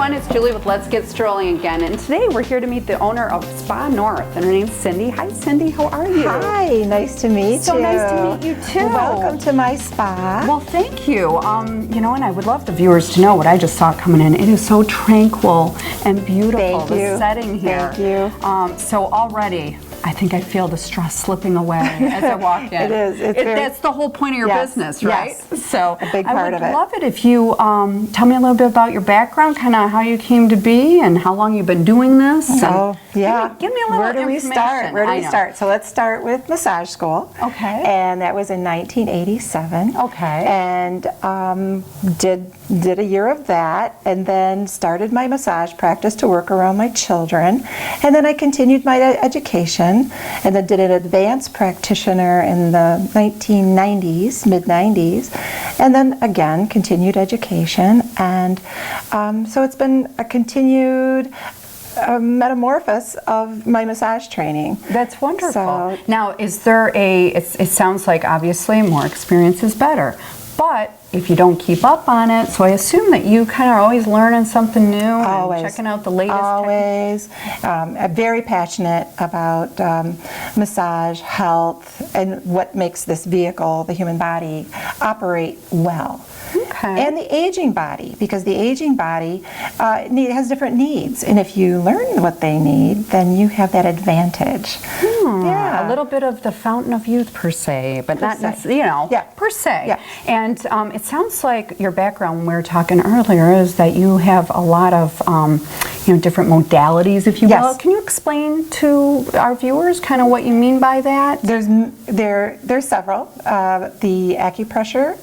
everyone, it's Julie with Let's Get Strolling again, and today we're here to meet the owner of Spa North, and her name's Cindy. Hi Cindy, how are you? Hi, nice to meet you. So nice to meet you too. Welcome to my spa. Well, thank you. You know, and I would love the viewers to know what I just saw coming in. It is so tranquil and beautiful, Thank the you. setting here. Thank you. So already, I think I feel the stress slipping away as I walk in. It is. That's the whole point of your business, right? Yes. So a big part of it. I would love it if you tell me a little bit about your background, kind of how you came to be and how long you've been doing this. Oh, yeah. Give me a little Where do we start? Where do we start? So let's start with massage school. Okay. And that was in 1987. Okay. And did a year of that, and then started my massage practice to work around my children. And then I continued my education, and then did an advanced practitioner in the 1990s, mid-90s, and then again continued education. And so it's been a continued metamorphosis of my massage training. That's wonderful. So, now, is there it sounds like obviously more experience is better, but if you don't keep up on it, so I assume that you kind of are always learning something new and checking out the latest. Always. I'm very passionate about massage, health, and what makes this vehicle, the human body, operate well. Okay. And the aging body, because the aging body has different needs, and if you learn what they need, then you have that advantage. Yeah, a little bit of the fountain of youth per se, but not necessarily, per se. Yeah. And it sounds like your background, when we were talking earlier, is that you have a lot of different modalities, if you will. Yes. Can you explain to our viewers kind of what you mean by that? There's several. The acupressure,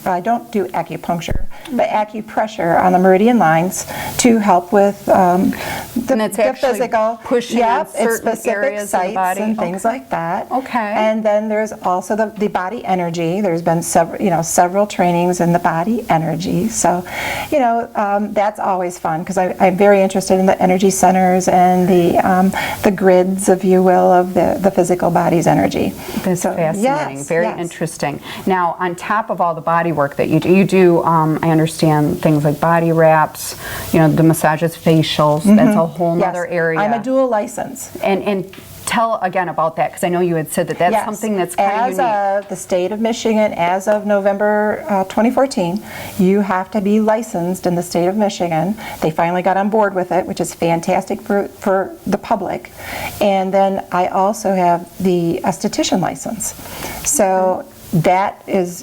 I don't do acupuncture, but acupressure on the meridian lines to help with the physical, pushing on certain specific areas sites of the body and things like that. Okay. And then there's also the body energy. There's been several trainings in the body energy. So, that's always fun because I'm very interested in the energy centers and the grids, if you will, of the physical body's energy. That's fascinating. Yes, very interesting. Now, on top of all the body work that you do, I understand things like body wraps, the massages, facials. That's a whole other area. I'm a dual license. And tell again about that, because I know you had said that's something that's kind of unique. As of the state of Michigan, as of November 2014, you have to be licensed in the state of Michigan. They finally got on board with it, which is fantastic for the public. And then I also have the esthetician license. So that is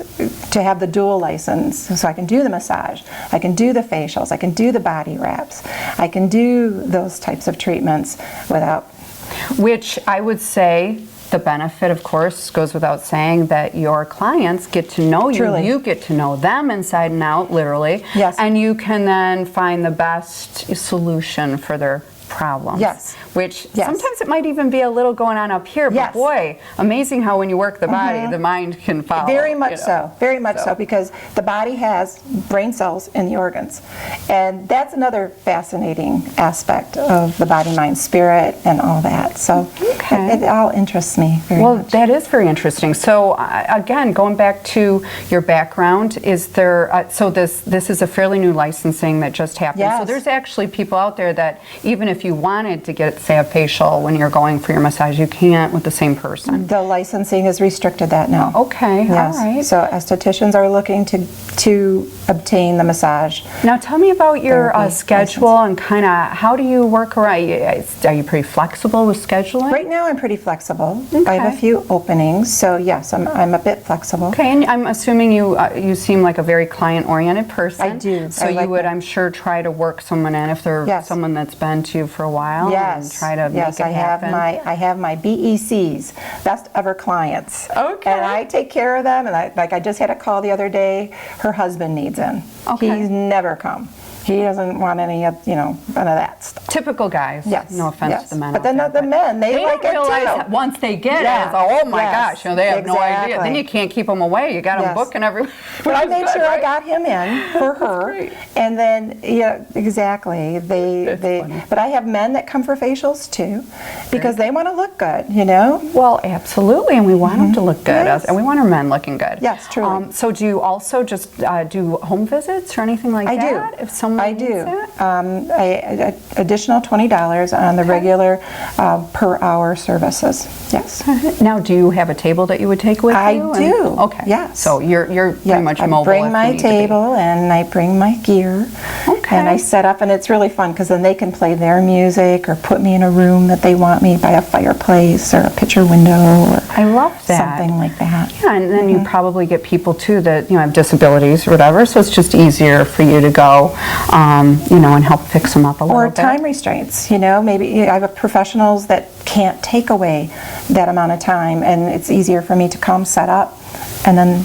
to have the dual license, so I can do the massage, I can do the facials, I can do the body wraps, I can do those types of treatments without. Which I would say the benefit, of course, goes without saying, that your clients get to know you. Truly. You get to know them inside and out, literally. Yes. And you can then find the best solution for their problems. Yes. Which sometimes it might even be a little going on up here, but boy, amazing how when you work the body, the mind can follow. Very much so, very much so, because the body has brain cells in the organs. And that's another fascinating aspect of the body, mind, spirit, and all that. So it all interests me very much. That is very interesting. So again, going back to your background, is there, so this is a fairly new licensing that just happened. Yes. So there's actually people out there that even if you wanted to get, say, a facial when you're going for your massage, you can't with the same person. The licensing is restricted that now. Okay, yes. All right. So estheticians are looking to obtain the massage. Now tell me about your schedule and kind of how do you work around? Are you pretty flexible with scheduling? Right now I'm pretty flexible. Okay. I have a few openings, so yes, I'm a bit flexible. Okay, and I'm assuming you seem like a very client-oriented person. I do. So you would, I'm sure, try to work someone in if they're someone that's been to you for a while. Yes. And try to make it happen. I have my BECs, best ever clients. Okay. And I take care of them. And I just had a call the other day. Her husband needs in. Okay. He's never come. He doesn't want any of, none of that stuff. Typical guys. Yes. No offense to the men. But then the men, they like don't realize it too. Once they get it, it's oh my gosh, they have no idea. Then you can't keep them away. You got them booking everywhere. But I made sure I got him in for her. And then, exactly. But I have men that come for facials too, because they want to look good, Well, absolutely, and we want them to look good, Yes. and we want our men looking good. Yes, truly. So do you also just do home visits or anything like that? I do. If someone I do. That? Additional $20 on the regular per hour services. Yes. Now, do you have a table that you would take with you? I do. Okay. Yes. So you're pretty much mobile. I bring if my you need to be. table and I bring my gear. Okay. And I set up, and it's really fun because then they can play their music or put me in a room that they want me by a fireplace or a picture window or I love that. something like that. Yeah, and then you probably get people too that have disabilities or whatever, so it's just easier for you to go, and help fix them up a little Or bit. time restraints, maybe I have professionals that can't take away that amount of time, and it's easier for me to come set up, and then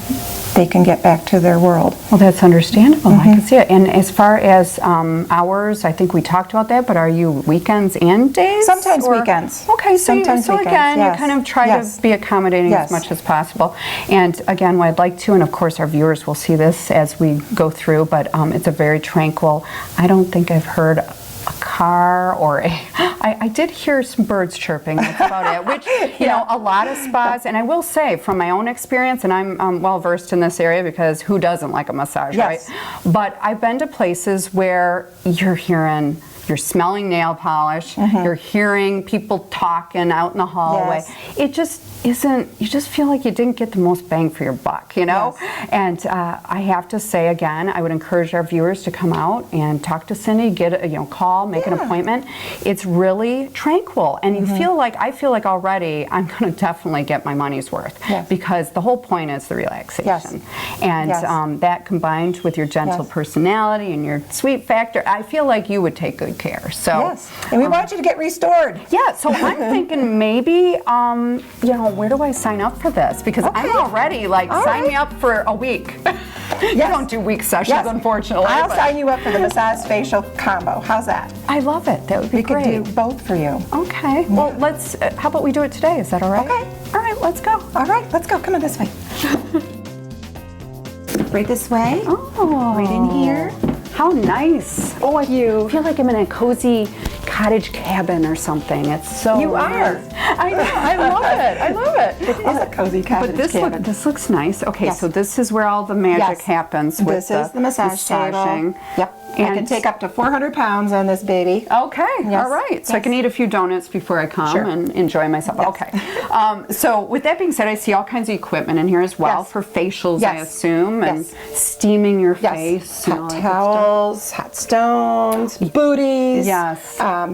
they can get back to their world. Well, that's understandable. I can see it. And as far as hours, I think we talked about that, but are you weekends and days? Sometimes or? weekends. Okay, Sometimes so weekends, again, yes. you kind of try Yes. to be accommodating Yes. as much as possible. And again, what I'd like to, and of course our viewers will see this as we go through, but it's a very tranquil, I don't think I've heard a car or I did hear some birds chirping, that's about it, which, a lot of spas, and I will say from my own experience, and I'm well versed in this area because who doesn't like a massage, Yes. right? But I've been to places where you're smelling nail polish, you're hearing people talking out in the hallway. Yes. It just isn't, you just feel like you didn't get the most bang for your buck, Yes. And I have to say again, I would encourage our viewers to come out and talk to Cindy, get a call, make an appointment. It's really tranquil, and I feel like already I'm going to definitely get my money's worth. Yes. Because the whole point is the relaxation. Yes. And Yes. That combined with your gentle Yes. personality and your sweet factor, I feel like you would take good care. So Yes, and we want you to get restored. yeah, so I'm thinking maybe, where do I sign up for this? Because I'm already All sign me right. up for a week. You Yes. don't do week sessions, Yes. unfortunately. I'll but sign you up for the massage facial combo. How's that? I love it. That would be We could great. do both for you. Okay. Well, let's. How about we do it today? Is that all right? Okay. All right. Let's go. All right, let's go. Come on this way. Right this way. Oh. Right in here. How nice. Oh, you. I feel like I'm in a cozy cottage cabin or something. It's so You are. nice. I know. I love it. I love it. It is a cozy cottage But this cabin. this looks nice. Okay, Yes. so this is where all the magic Yes. happens. With This is the massage massaging. table. Yep. I And can take up to 400 pounds on this baby. Okay, Yes. all right. So I Yes. can eat a few donuts before I come Sure. and enjoy myself. Yes. Okay. So with that being said, I see all kinds of equipment in here as well Yes. for facials, I Yes. assume, and Yes. steaming your Yes. face. and all Hot that good stuff. towels, hot stones, booties. Yes.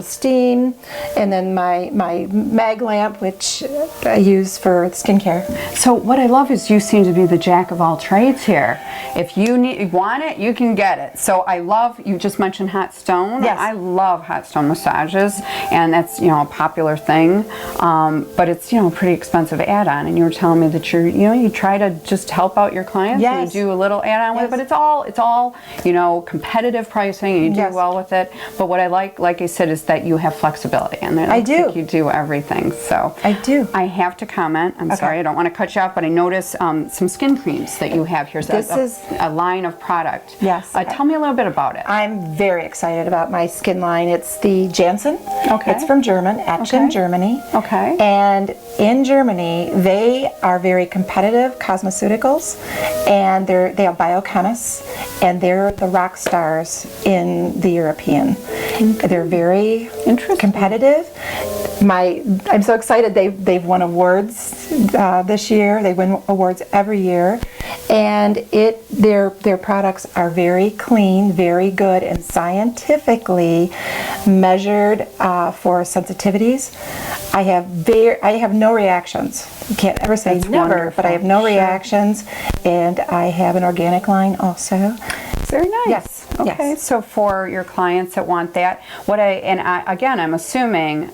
Steam, and then my mag lamp, which I use for skincare. So what I love is you seem to be the jack of all trades here. If you want it, you can get it. So I love, you just mentioned hot stone. Yes. I love hot stone massages, and that's a popular thing. But it's a pretty expensive add-on. And you were telling me that you try to just help out your clients. Yes. And you do a little add-on with it, Yes. but it's all competitive pricing, and you do Yes. well with it. But what I like I said, is that you have flexibility, and I do. you do everything. So I do. I have to comment. I'm Okay. sorry, I don't want to cut you off, but I noticed some skin creams that you have here. So This is a line of product. Yes. Tell me a little bit about it. I'm very excited about my skin line. It's the Janssen. Okay. It's from Aachen, Okay. Germany. Okay. And in Germany, they are very competitive cosmeceuticals, and they have biochemists, and they're the rock stars in the European. They're very Interesting. competitive. I'm so excited they've won awards this year. They win awards every year, and their products are very clean, very good, and scientifically measured for sensitivities. I have no reactions. You can't ever say That's never, wonderful. but I have no Sure. reactions, and I have an organic line also. Very nice. Yes, Okay. yes. So for your clients that want that, again, I'm assuming,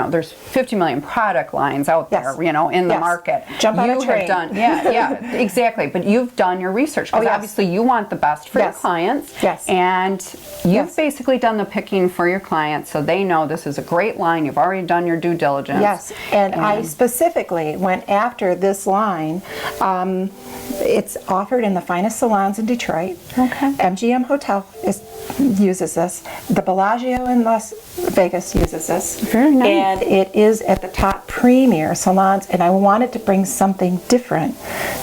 there's 50 million product lines out there, Yes. in the Yes. market. Jump on a You train. have done, yeah, exactly. But you've done your research, because yes. obviously you want the best for your Yes. clients. Yes. And you've Yes. basically done the picking for your clients, so they know this is a great line. You've already done your due diligence. Yes, and I specifically went after this line. It's offered in the finest salons in Detroit. Okay. MGM Hotel uses this. The Bellagio in Las Vegas uses this. Very nice. And it is at the top premier salons, and I wanted to bring something different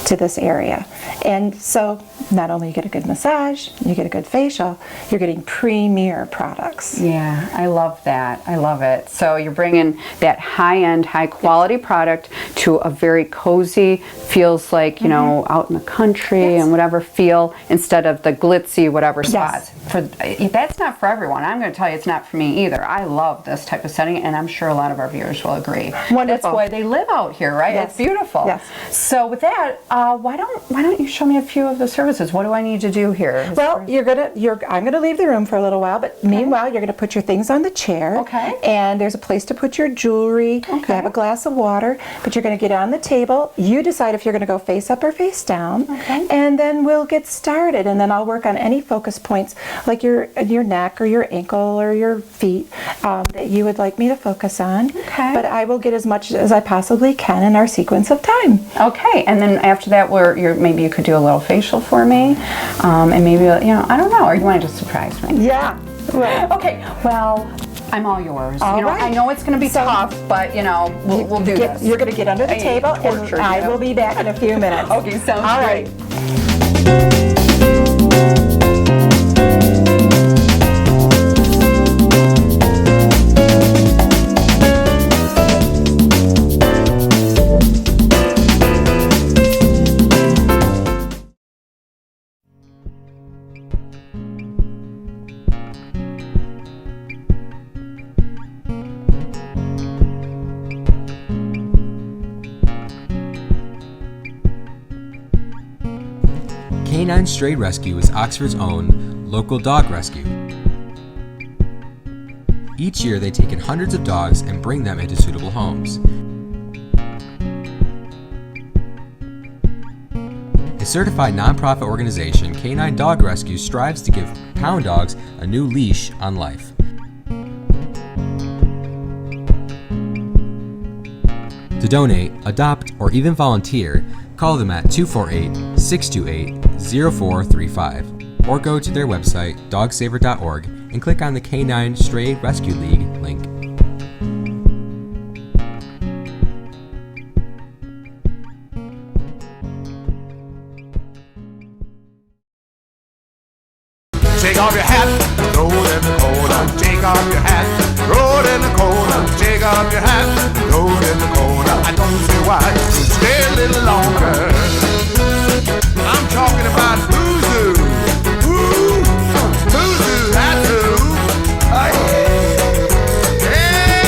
to this area. And so not only you get a good massage, you get a good facial, you're getting premier products. Yeah, I love that. I love it. So you're bringing that high-end, high-quality product to a very cozy, feels like, you know, out in the country and whatever feel, instead of the glitzy whatever spots. That's not for everyone. I'm going to tell you, it's not for me either. I love this type of setting, and I'm sure a lot of our viewers will agree. Wonderful. That's why they live out here, right? Yes. It's beautiful. Yes. So with that, why don't you show me a few of the services? What do I need to do here? Well, I'm gonna leave the room for a little while, but meanwhile, you're gonna put your things on the chair. Okay. And there's a place to put your jewelry. Okay. You have a glass of water, but you're gonna get on the table. You decide if you're gonna go face up or face down. Okay. And then we'll get started, and then I'll work on any focus points, like your neck or your ankle or your feet, that you would like me to focus on. Okay. But I will get as much as I possibly can in our sequence of time. Okay, and then after that, maybe you could do a little facial for me, and maybe, I don't know, or you want to just surprise me? Yeah. Well, Okay, well, I'm all yours. All I right. know it's going to be tough, but, we'll do this. You're going to get under the table, and tortured, I will be back in a few minutes. Okay, sounds All great. right. Canine Stray Rescue is Oxford's own local dog rescue. Each year they take in hundreds of dogs and bring them into suitable homes. A certified nonprofit organization, Canine Dog Rescue strives to give pound dogs a new leash on life. To donate, adopt, or even volunteer, call them at 248-628-0435 or go to their website, dogsaver.org, and click on the Canine Stray Rescue League link. Take off your hat, throw it in the corner. Take off your hat, throw it in the corner. Take off your hat, throw it in the corner. I don't see why you stay a little longer. I'm talking about Boozy. Ooh, Boozy, that's who. Oh, yeah. Hey,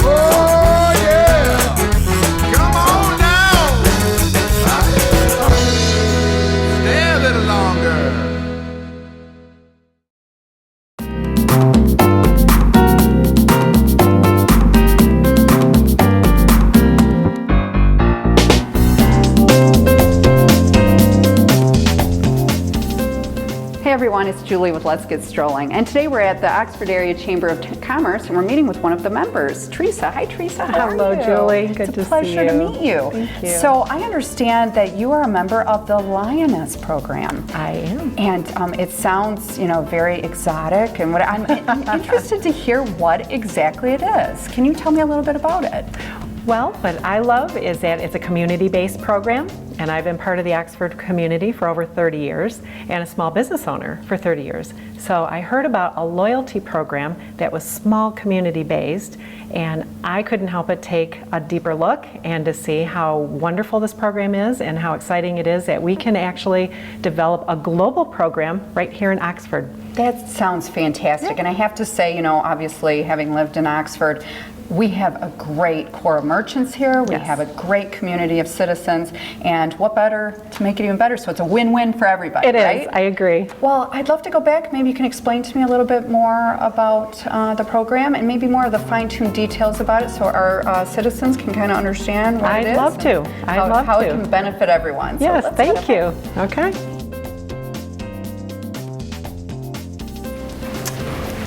oh, yeah. Come on down. Stay a little longer. Hey everyone, it's Julie with Let's Get Strolling, and today we're at the Oxford Area Chamber of Commerce, and we're meeting with one of the members, Theresa. Hi Theresa, how are Hello, you? Julie. Good it's to a pleasure see you. to meet you. Thank you. So I understand that you are a member of the Lyoness Program. I am. And it sounds, very exotic, and I'm interested to hear what exactly it is. Can you tell me a little bit about it? Well, what I love is that it's a community-based program, and I've been part of the Oxford community for over 30 years and a small business owner for 30 years. So I heard about a loyalty program that was small community-based, and I couldn't help but take a deeper look and to see how wonderful this program is and how exciting it is that we can actually develop a global program right here in Oxford. That sounds fantastic, and I have to say, obviously having lived in Oxford, we have a great core of merchants here. We Yes. have a great community of citizens, and what better to make it even better? So it's a win-win for everybody, It right? is, I agree. Well, I'd love to go back. Maybe you can explain to me a little bit more about the program and maybe more of the fine-tuned details about it so our citizens can kind of understand what it is. I'd love to. and I'd love how to. it can benefit everyone. So Yes, let's thank get you. Okay.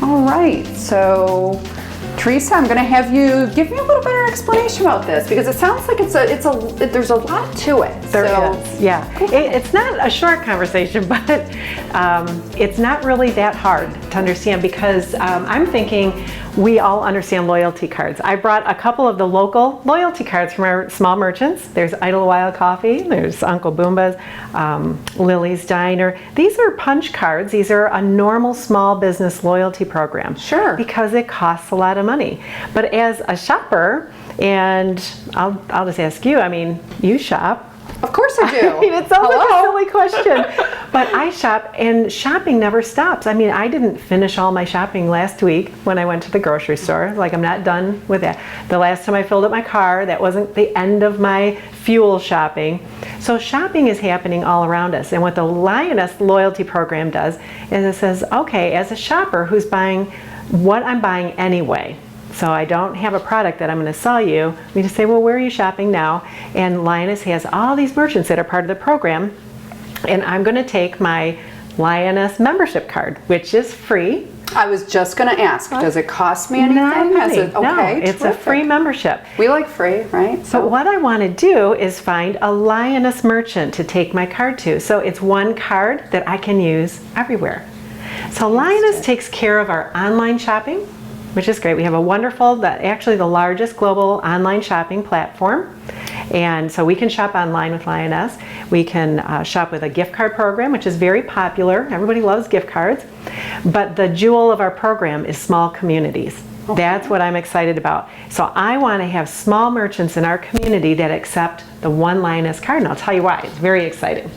All right, so Theresa, I'm going to have you give me a little better explanation about this because it sounds like there's a lot to it. There is, yeah. It's not a short conversation, but it's not really that hard to understand because I'm thinking we all understand loyalty cards. I brought a couple of the local loyalty cards from our small merchants. There's Idlewild Coffee, there's Uncle Boomba's, Lily's Diner. These are punch cards. These are a normal small business loyalty program. Sure. Because it costs a lot of money. But as a shopper, and I'll just ask you, I mean, you shop. Of course I do. I mean, it sounds like a silly question, but I shop, and shopping never stops. I mean, I didn't finish all my shopping last week when I went to the grocery store. Like, I'm not done with that. The last time I filled up my car, that wasn't the end of my fuel shopping. So shopping is happening all around us. And what the Lyoness Loyalty Program does is it says, okay, as a shopper who's buying what I'm buying anyway, so I don't have a product that I'm going to sell you. We just say, well, where are you shopping now? And Lyoness has all these merchants that are part of the program. And I'm going to take my Lyoness membership card, which is free. I was just going to ask, does it cost me anything? Not really. Okay, No, it's terrific. a free membership. We like free, right? So what I want to do is find a Lyoness merchant to take my card to. So it's one card that I can use everywhere. So Lyoness takes care of our online shopping, which is great. We have a wonderful, actually the largest global online shopping platform. And so we can shop online with Lyoness. We can shop with a gift card program, which is very popular. Everybody loves gift cards. But the jewel of our program is small communities. Okay. That's what I'm excited about. So I want to have small merchants in our community that accept the one Lyoness card. And I'll tell you why. It's very exciting.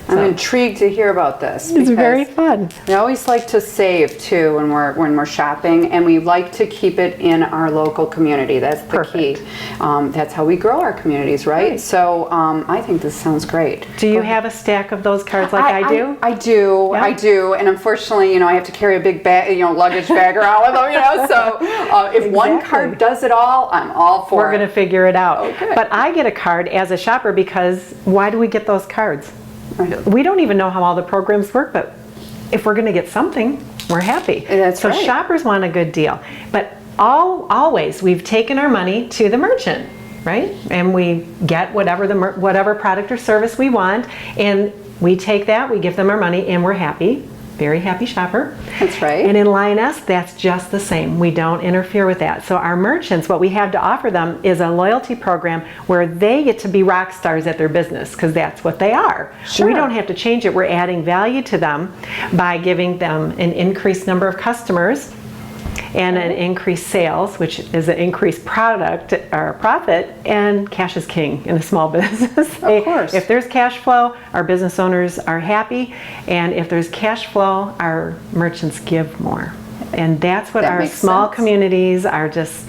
I'm intrigued to hear about this. It's very fun. We always like to save too when we're shopping, and we like to keep it in our local community. That's the key. That's how we grow our communities, right? So I think this sounds great. Do you have a stack of those cards like I do? I do. Yeah. I do. And unfortunately, I have to carry a big bag, luggage bag around with them. So if one card does it all, I'm all for it. We're going to figure it out. Okay. But I get a card as a shopper because why do we get those cards? We don't even know how all the programs work, but if we're going to get something, we're happy. That's so right. Shoppers want a good deal. But always we've taken our money to the merchant, right? And we get whatever product or service we want, and we take that, we give them our money, and we're happy. Very happy shopper. That's right. And in Lyoness, that's just the same. We don't interfere with that. So our merchants, what we have to offer them is a loyalty program where they get to be rock stars at their business, because that's what they are. Sure. We don't have to change it. We're adding value to them by giving them an increased number of customers and an increased sales, which is an increased product or profit, and cash is king in a small business. Of course. If there's cash flow, our business owners are happy, and if there's cash flow, our merchants give more. And that's what our small communities are just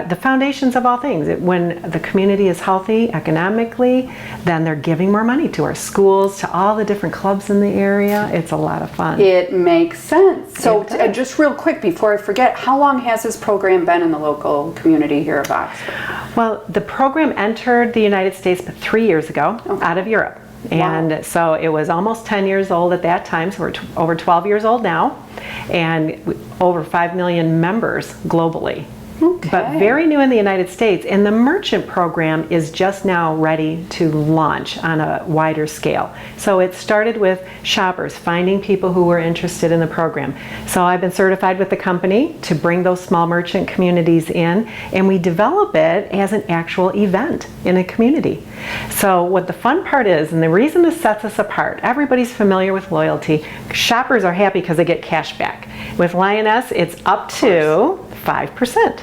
the foundations of all things. When the community is healthy economically, then they're giving more money to our schools, to all the different clubs in the area. It's a lot of fun. It makes sense. So just real quick before I forget, how long has this program been in the local community here of Oxford? Well, the program entered the United States 3 years ago out of Europe. And so it was almost 10 years old at that time, so we're over 12 years old now, and over 5 million members globally. Okay. But very new in the United States, and the merchant program is just now ready to launch on a wider scale. So it started with shoppers, finding people who were interested in the program. So I've been certified with the company to bring those small merchant communities in, and we develop it as an actual event in a community. So what the fun part is, and the reason this sets us apart, everybody's familiar with loyalty. Shoppers are happy because they get cash back. With Lyoness, it's up to 5%.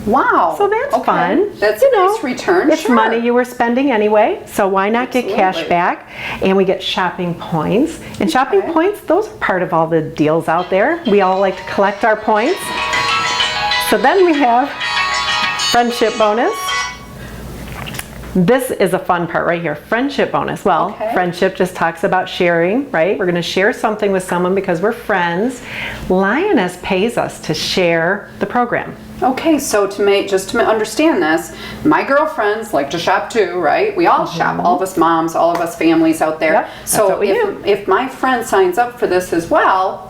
Wow. So that's fun. That's a nice return. It's money you were spending anyway, so why not get cash back? And we get shopping points. And shopping points, those are part of all the deals out there. We all like to collect our points. So then we have friendship bonus. This is a fun part right here, friendship bonus. Well, friendship just talks about sharing, right? We're going to share something with someone because we're friends. Lyoness pays us to share the program. Okay, so just to understand this, my girlfriends like to shop too, right? We all shop, all of us moms, all of us families out there. Yep, so if my friend signs up for this as well,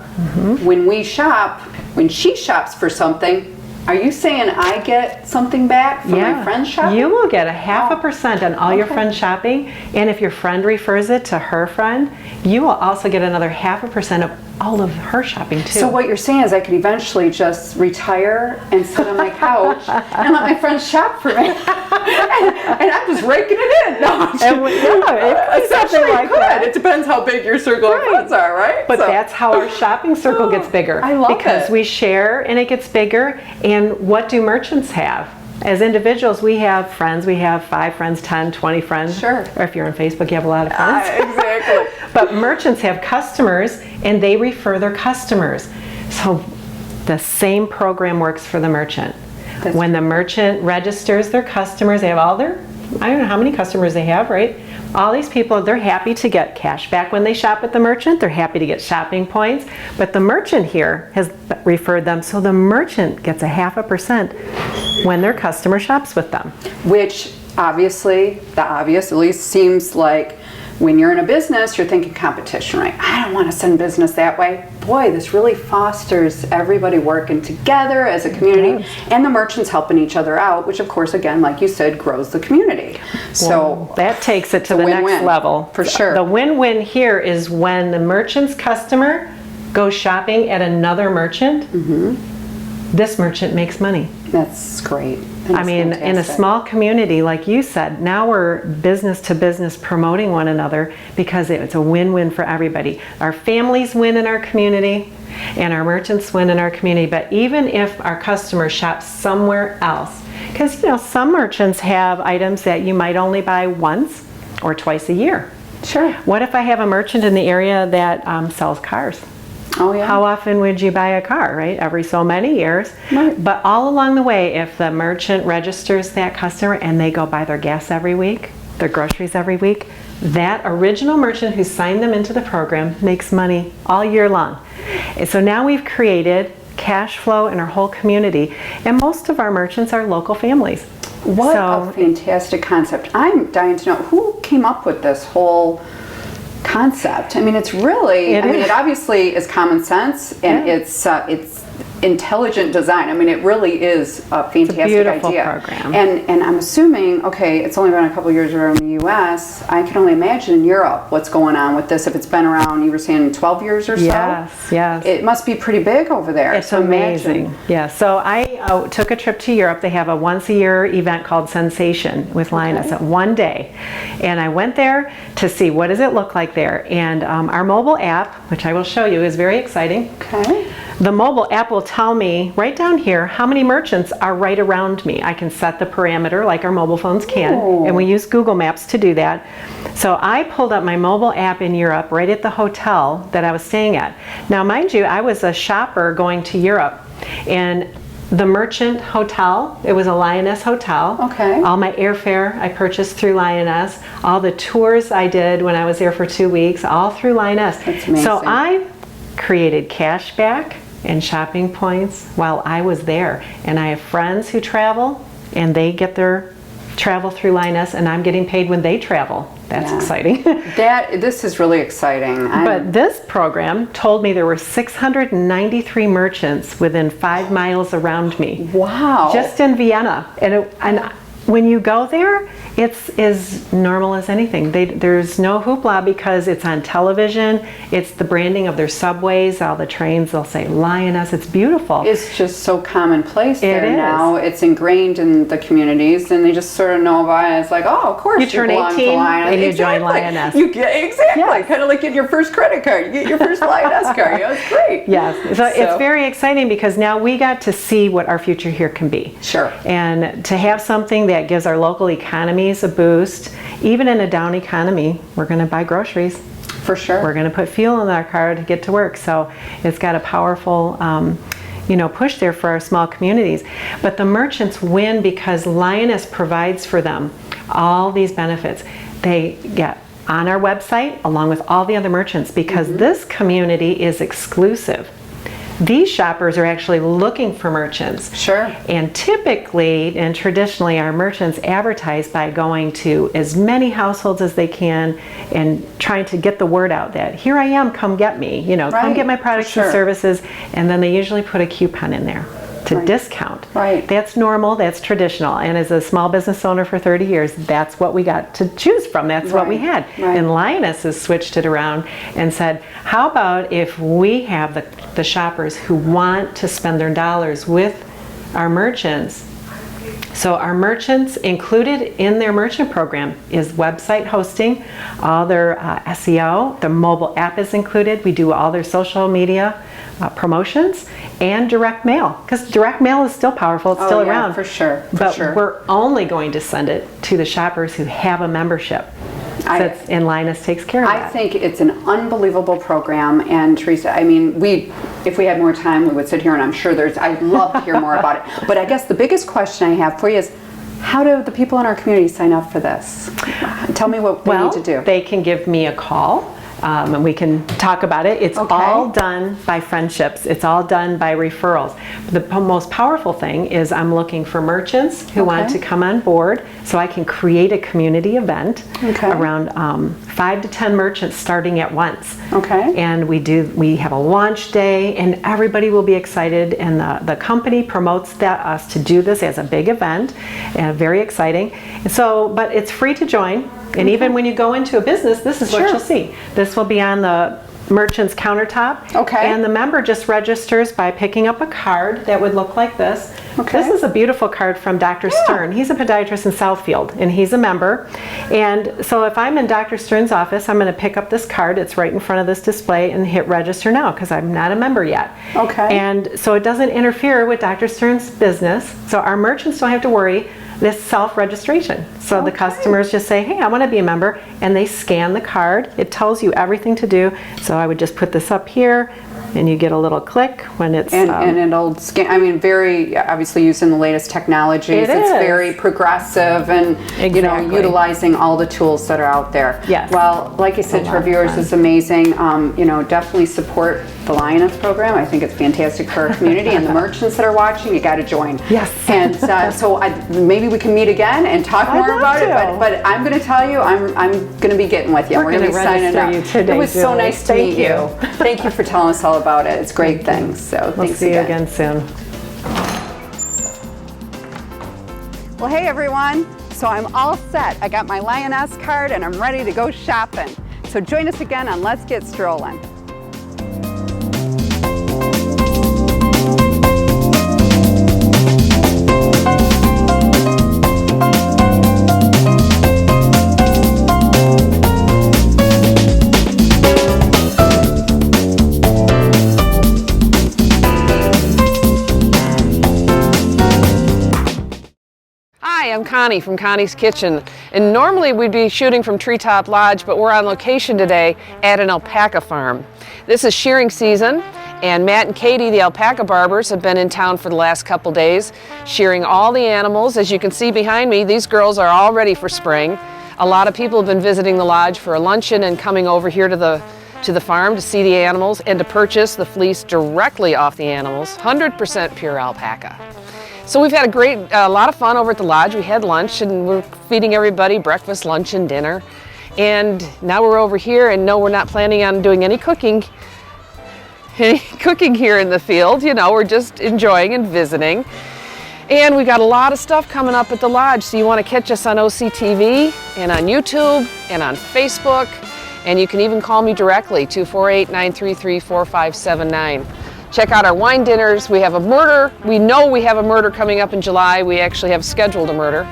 when we shop, when she shops for something, Are you saying I get something back from my friend's shopping? You will get a 0.5% on all your Okay. friend's shopping, and if your friend refers it to her friend, you will also get another 0.5% of all of her shopping too. So what you're saying is I could eventually just retire and sit on my couch and let my friends shop for me. and I'm just raking it in. No, Something like that. It depends how big your circle of friends are, right? But that's how our shopping circle gets bigger. I love because it. we share and it gets bigger. And what do merchants have? As individuals, we have friends. We have 5 friends, 10, 20 friends. Sure. Or if you're on Facebook, you have a lot of friends. Exactly. But merchants have customers, and they refer their customers. So the same program works for the merchant. When the merchant registers their customers, they have all their, I don't know how many customers they have, right? All these people, they're happy to get cash back when they shop at the merchant. They're happy to get shopping points. But the merchant here has referred them, so the merchant gets a 0.5% when their customer shops with them. Which obviously, the obvious at least seems like when you're in a business, you're thinking competition, right? I don't want to send business that way. Boy, this really fosters everybody working together as a community and the merchants helping each other out, which of course, again, like you said, grows the community. So that takes it to the win-win, next level. for sure. The win-win here is when the merchant's customer goes shopping at another merchant, this merchant makes money. that's great. I mean, in a small community, like you said, now we're business to business promoting one another because it's a win-win for everybody. Our families win in our community and our merchants win in our community. But even if our customer shops somewhere else, because some merchants have items that you might only buy once or twice a year. Sure. What if I have a merchant in the area that sells cars? Oh yeah. How often would you buy a car, right? Every so many years. Right. But all along the way, if the merchant registers that customer and they go buy their gas every week, their groceries every week, that original merchant who signed them into the program makes money all year long. And so now we've created cash flow in our whole community, and most of our merchants are local families. What So- a fantastic concept. I'm dying to know who came up with this whole concept. I mean, it's really, it obviously is common sense and it's intelligent design. I mean, it really is a fantastic beautiful idea. program. And I'm assuming, okay, it's only been a couple years around the US. I can only imagine in Europe what's going on with this. If it's been around, you were saying 12 years or so? Yes. It must be pretty big over there. It's So amazing. imagine. Yeah, so I took a trip to Europe. They have a once-a-year event called Sensation with Lyoness at one day. And I went there to see what does it look like there. And our mobile app, which I will show you, is very exciting. Okay. The mobile app will tell me right down here how many merchants are right around me. I can set the parameter like our mobile phones can, and we use Google Maps to do that. So I pulled up my mobile app in Europe right at the hotel that I was staying at. Now, mind you, I was a shopper going to Europe, and the merchant hotel, it was a Lyoness hotel. Okay. All my airfare I purchased through Lyoness. All the tours I did when I was there for 2 weeks, all through Lyoness. That's amazing. So I created cash back and shopping points while I was there. And I have friends who travel and they get their travel through Lyoness, and I'm getting paid when they travel. That's exciting. This is really exciting. But this program told me there were 693 merchants within 5 miles around me. Wow. Just in Vienna. And when you go there, it's as normal as anything. There's no hoopla because it's on television. It's the branding of their subways, all the trains, they'll say Lyoness. It's beautiful. It's just so commonplace there is. now. It's ingrained in the communities, and they just sort of know about it. It's like, oh, of course You turn belong 18 to Lyoness. and you Exactly. join Lyoness. You get exactly Yes. kind of like getting your first credit card. You get your first Lyoness card. It's great. Yes, so it's very exciting because now we got to see what our future here can be. Sure. And to have something that gives our local economies a boost, even in a down economy, we're going to buy groceries. For sure. We're going to put fuel in our car to get to work. So it's got a powerful push there for our small communities. But the merchants win because Lyoness provides for them all these benefits. They get on our website along with all the other merchants because this community is exclusive. These shoppers are actually looking for merchants. Sure. And typically and traditionally our merchants advertise by going to as many households as they can and trying to get the word out that here I am, come get me, come Right, get my for products sure. and services, and then they usually put a coupon in there. to Right. discount. Right. That's normal, that's traditional. And as a small business owner for 30 years, that's what we got to choose from. That's what we Right. had. Right. And Lyoness has switched it around and said, how about if we have the shoppers who want to spend their dollars with our merchants. So our merchants, included in their merchant program is website hosting, all their SEO, the mobile app is included. We do all their social media promotions and direct mail, because direct mail is still powerful, it's still yeah, around. for sure, for But sure. we're only going to send it to the shoppers who have a membership. And Lyoness takes care of that. I think it's an unbelievable program, and Theresa, I mean, if we had more time, we would sit here, and I'm sure I'd love to hear more about it. But I guess the biggest question I have for you is, how do the people in our community sign up for this? Tell me what they need to do. They can give me a call. And we can talk about it. It's all done by friendships. It's all done by referrals. The most powerful thing is I'm looking for merchants who want to come on board, so I can create a community event around 5 to 10 merchants starting at once. And we have a launch day, and everybody will be excited, and the company promotes us to do this as a big event, and very exciting. So, but it's free to join. And even when you go into a business, this is what you'll see. This will be on the merchant's countertop. And the member just registers by picking up a card that would look like this. This is a beautiful card from Dr. Stern. He's a podiatrist in Southfield, and he's a member. And so if I'm in Dr. Stern's office, I'm going to pick up this card. It's right in front of this display, and hit register now, because I'm not a member yet. And so it doesn't interfere with Dr. Stern's business. So our merchants don't have to worry. This self-registration. So the customers just say, hey, I want to be a member, and they scan the card. It tells you everything to do. So I would just put this up here, and you get a little click when it's... And it'll scan, I mean, very obviously using the latest technologies. It's very progressive, and you know, utilizing all the tools that are out there. Well, like I said to our viewers, this is amazing. You know, definitely support the Lyoness program. I think it's fantastic for our community, and the merchants that are watching, you got to join. And so maybe we can meet again and talk more about it. But I'm going to tell you, I'm going to be getting with you. We're going to be signing up. It was so nice to meet you. Thank you for telling us all about it. It's great things. So we'll thanks see you again soon. Well, hey everyone. So I'm all set. I got my Lyoness card, and I'm ready to go shopping. So join us again on Let's Get Strollin'. Hi, I'm Connie from Connie's Kitchen, and normally we'd be shooting from Treetop Lodge, but we're on location today at an alpaca farm. This is shearing season, and Matt and Katie, the alpaca barbers, have been in town for the last couple days, shearing all the animals. As you can see behind me, these girls are all ready for spring. A lot of people have been visiting the lodge for a luncheon and coming over here to the farm to see the animals and to purchase the fleece directly off the animals, 100% pure alpaca. So we've had a lot of fun over at the lodge. We had lunch, and we're feeding everybody breakfast, lunch, and dinner. And now we're over here, and no, we're not planning on doing any cooking here in the field. You know, we're just enjoying and visiting. And we got a lot of stuff coming up at the lodge, so you want to catch us on OCTV and on YouTube and on Facebook. And you can even call me directly, 248-933-4579. Check out our wine dinners. We have a murder. We know we have a murder coming up in July. We actually have scheduled a murder.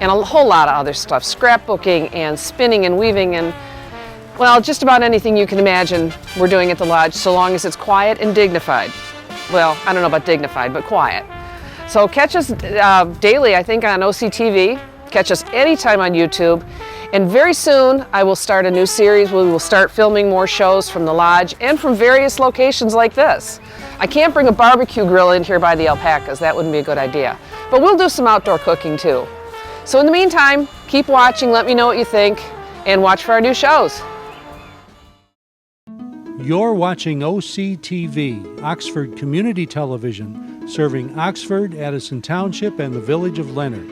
And a whole lot of other stuff, scrapbooking and spinning and weaving and, well, just about anything you can imagine we're doing at the lodge, so long as it's quiet and dignified. Well, I don't know about dignified, but quiet. So catch us daily, I think, on OCTV. Catch us anytime on YouTube. And very soon, I will start a new series where we will start filming more shows from the lodge and from various locations like this. I can't bring a barbecue grill in here by the alpacas. That wouldn't be a good idea. But we'll do some outdoor cooking too. So in the meantime, keep watching, let me know what you think, and watch for our new shows. You're watching OCTV, Oxford Community Television, serving Oxford, Addison Township, and the village of Leonard.